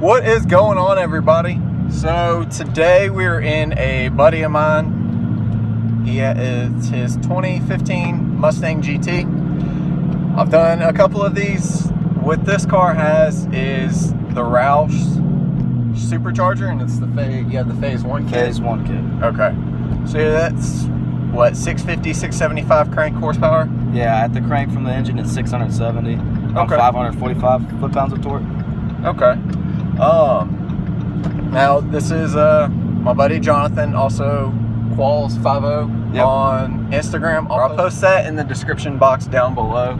What is going on, everybody? So today we're in a buddy of mine. It's his 2015 Mustang GT. I've done a couple of these. What this car has is the Roush Supercharger, and it's the Phase 1 kit. Phase 1 kit. Okay. So that's what, 650, 675 crank horsepower? Yeah, at the crank from the engine it's 670. Okay. 545 foot-pounds of torque. Okay. Now this is my buddy Jonathan, also Qualls50 on Instagram. I'll post that in the description box down below.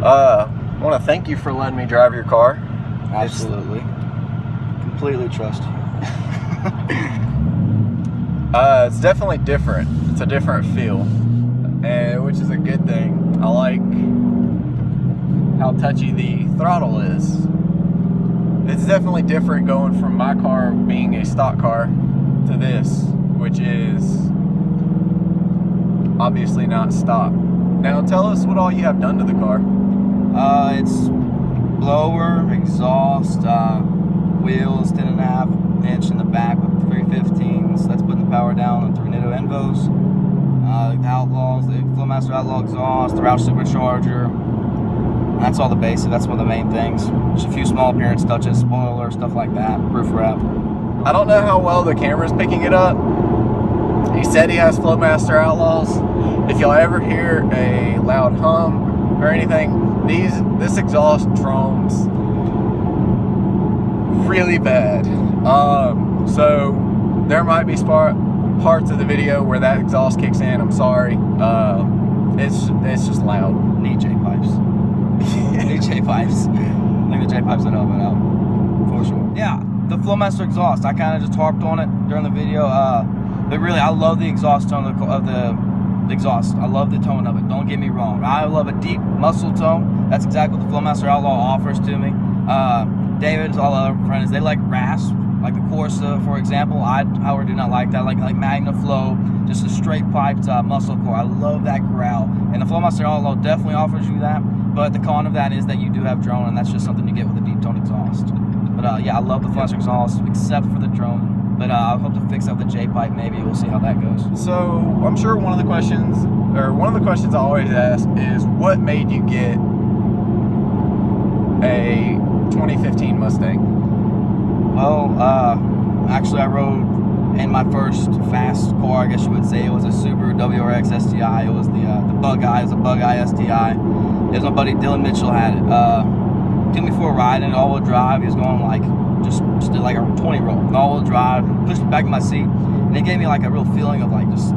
I want to thank you for letting me drive your car. Absolutely. Completely trust you. It's definitely different. It's a different feel, and which is a good thing. I like how touchy the throttle is. It's definitely different going from my car being a stock car to this, which is obviously not stock. Now tell us what all you have done to the car. It's blower, exhaust, wheels, 10.5 inch in the back with 315s. That's putting the power down on 3 Nitto Envos. The Outlaws, the Flowmaster Outlaw exhaust, the Roush Supercharger. That's all the basic. That's one of the main things. Just a few small appearance touches, spoiler, stuff like that, roof wrap. I don't know how well the camera's picking it up. He said he has Flowmaster Outlaws. If y'all ever hear a loud hum or anything, this exhaust drones really bad. So there might be parts of the video where that exhaust kicks in. I'm sorry. It's just loud. Need J-pipes. Need J-pipes. I think the J-pipes would help it out, for sure. Yeah, the Flowmaster exhaust, I kind of just harped on it during the video. But really, I love the exhaust tone of the exhaust. I love the tone of it. Don't get me wrong. I love a deep muscle tone. That's exactly what the Flowmaster Outlaw offers to me. David's all other friends, they like rasp, like the Corsa, for example. I, however, do not like that. Like Magna Flow, just a straight piped muscle core. I love that growl. And the Flowmaster Outlaw definitely offers you that. But the con of that is that you do have drone, and that's just something you get with a deep tone exhaust. But yeah, I love the Flowmaster exhaust, except for the drone. But I hope to fix up the J-pipe maybe. We'll see how that goes. So I'm sure one of the questions I always ask is, what made you get a 2015 Mustang? Well, actually I rode in my first fast car, I guess you would say. It was a Subaru WRX STI. It was the Bug Eye. It was a Bug Eye STI. It was my buddy Dylan Mitchell had it. Took me for a ride in all-wheel drive. He was going like just did like a 20 roll, all-wheel drive. Pushed me back in my seat, and it gave me like a real feeling of like just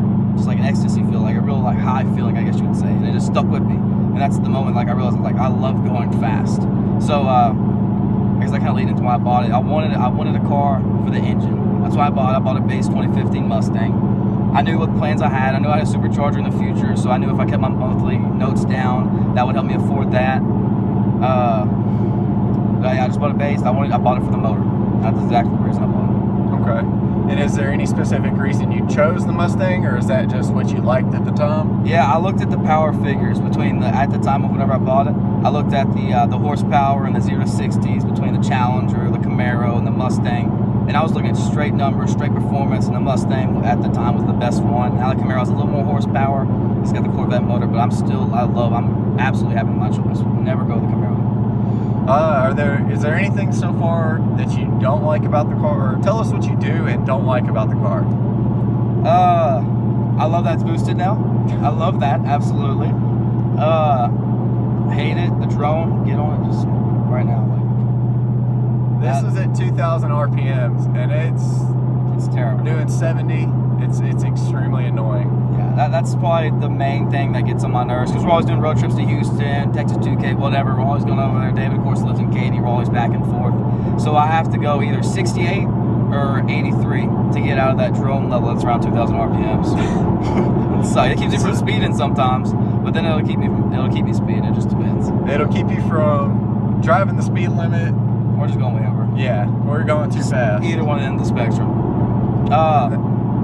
like an ecstasy feel, like a real like high feeling, I guess you would say. And it just stuck with me. And that's the moment like I realized like I love going fast. So I guess that kind of lead into why I bought it. I wanted a car for the engine. That's why I bought it. I bought a base 2015 Mustang. I knew what plans I had. I knew I had a supercharger in the future, so I knew if I kept my monthly notes down, that would help me afford that. But yeah, I just bought a base. I bought it for the motor. That's exactly the reason I bought it. Okay. And is there any specific reason you chose the Mustang, or is that just what you liked at the time? Yeah, I looked at the power figures at the time of whenever I bought it. I looked at the horsepower and the 0 to 60s between the Challenger, the Camaro, and the Mustang. And I was looking at straight numbers, straight performance, and the Mustang at the time was the best one. Now the Camaro has a little more horsepower. It's got the Corvette motor, but I'm absolutely happy with my choice. Never go with the Camaro. Is there anything so far that you don't like about the car? Or tell us what you do and don't like about the car. I love that it's boosted now. I love that, absolutely. Hate it, the drone, get on it just right now. This is at 2,000 RPMs, and it's terrible. Doing 70. It's extremely annoying. Yeah, that's probably the main thing that gets on my nerves, because we're always doing road trips to Houston, Texas 2K, whatever. We're always going over there. David, of course, lives in Katy. We're always back and forth. So I have to go either 68 or 83 to get out of that drone level that's around 2,000 RPMs. So it keeps me from speeding sometimes, but then it'll keep me speeding. It just depends. It'll keep you from driving the speed limit. We're just going way over. Yeah, we're going too fast. Either one end of the spectrum.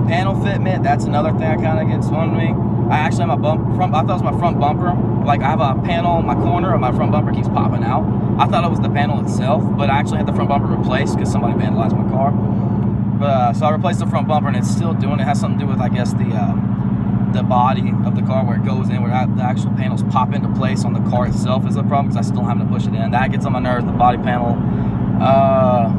Panel fitment, that's another thing that kind of gets on me. I actually have my I thought it was my front bumper. Like, I have a panel in my corner, and my front bumper keeps popping out. I thought it was the panel itself, but I actually had the front bumper replaced because somebody vandalized my car. But so I replaced the front bumper, and it's still doing it. It has something to do with, I guess, the body of the car, where it goes in, where the actual panels pop into place on the car itself is the problem, because I still having to push it in. That gets on my nerves. The body panel. I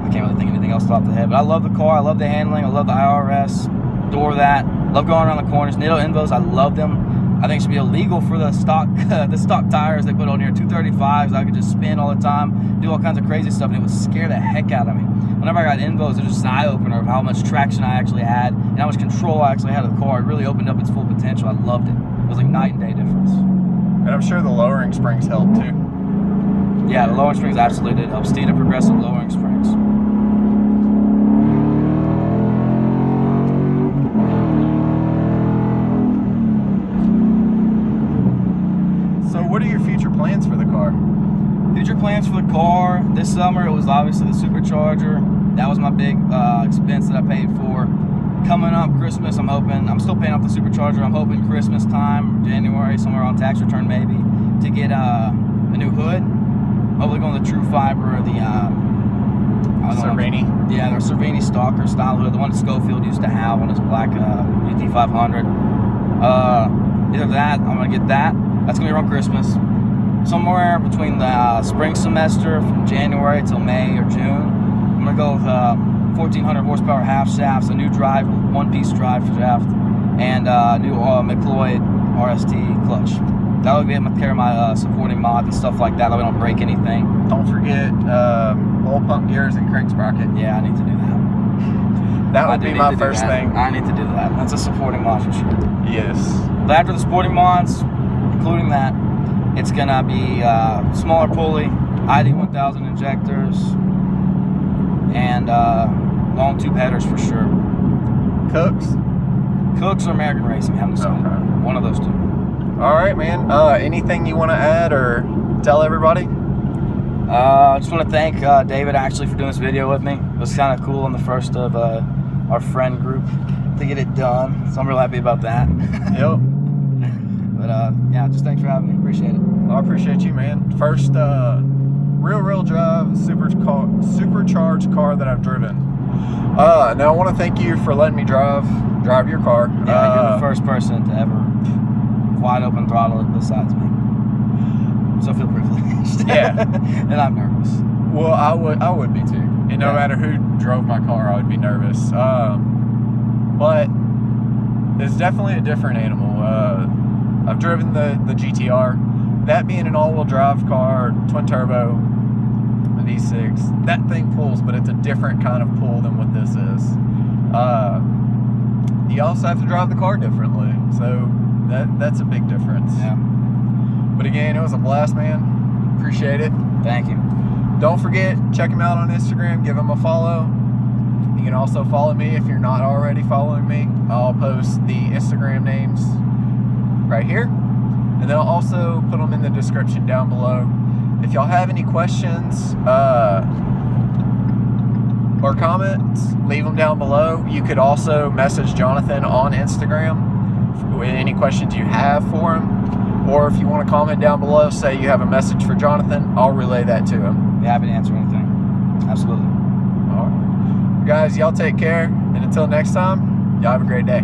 can't really think of anything else off the head, but I love the car. I love the handling. I love the IRS. Adore that. Love going around the corners. Nitto Invos, I love them. I think it should be illegal for the stock tires they put on here, 235s. I could just spin all the time, do all kinds of crazy stuff, and it would scare the heck out of me. Whenever I got Invos, it was just an eye-opener of how much traction I actually had and how much control I actually had of the car. It really opened up its full potential. I loved it. It was like night and day difference. And I'm sure the lowering springs help too. Yeah, the lowering springs absolutely did help. Steed progressive lowering springs. What are your future plans for the car? Future plans for the car this summer, it was obviously the Supercharger. That was my big expense that I paid for. Coming up Christmas, I'm still paying off the Supercharger. I'm hoping Christmas time, January, somewhere on tax return maybe, to get a new hood. Hopefully going the True Fiber or the Cervini. Yeah, their Cervini Stalker style hood, the one that Schofield used to have on his black GT500. Either that, I'm gonna get that. That's gonna be around Christmas. Somewhere between the spring semester from January till May or June, I'm gonna go with 1400 horsepower half shafts, a new drive, one-piece drive shaft, and new McLeod RST clutch. That would be able to carry my supporting mods and stuff like that. That way I don't break anything. Don't forget oil pump gears and crank sprocket. Yeah, I need to do that. That would be my first thing. I need to do that. That's a supporting mod for sure. Yes. But after the sporting mods, including that, it's gonna be smaller pulley, ID1000 injectors, and long tube headers for sure. Cooks or American Racing, I haven't decided. Okay. One of those two. All right, man. Anything you want to add or tell everybody? I just want to thank David actually for doing this video with me. It was kind of cool on the first of our friend group to get it done, so I'm real happy about that. Yep. But yeah, just thanks for having me. Appreciate it. I appreciate you, man. First real drive supercharged car that I've driven. Now I want to thank you for letting me drive your car. Yeah, you're the first person to ever wide open throttle it besides me. So I feel privileged. Yeah. And I'm nervous. Well, I would be too. And no matter who drove my car, I would be nervous. But it's definitely a different animal. I've driven the GTR. That being an all-wheel drive car, twin turbo, V6, that thing pulls, but it's a different kind of pull than what this is. You also have to drive the car differently, so that's a big difference. Yeah. But again, it was a blast, man. Appreciate it. Thank you. Don't forget, check him out on Instagram, give him a follow. You can also follow me if you're not already following me. I'll post the Instagram names right here, and then I'll also put them in the description down below. If y'all have any questions or comments, leave them down below. You could also message Jonathan on Instagram with any questions you have for him, or if you want to comment down below, say you have a message for Jonathan, I'll relay that to him. Be happy to answer anything. Absolutely. All right. Guys, y'all take care, and until next time, y'all have a great day.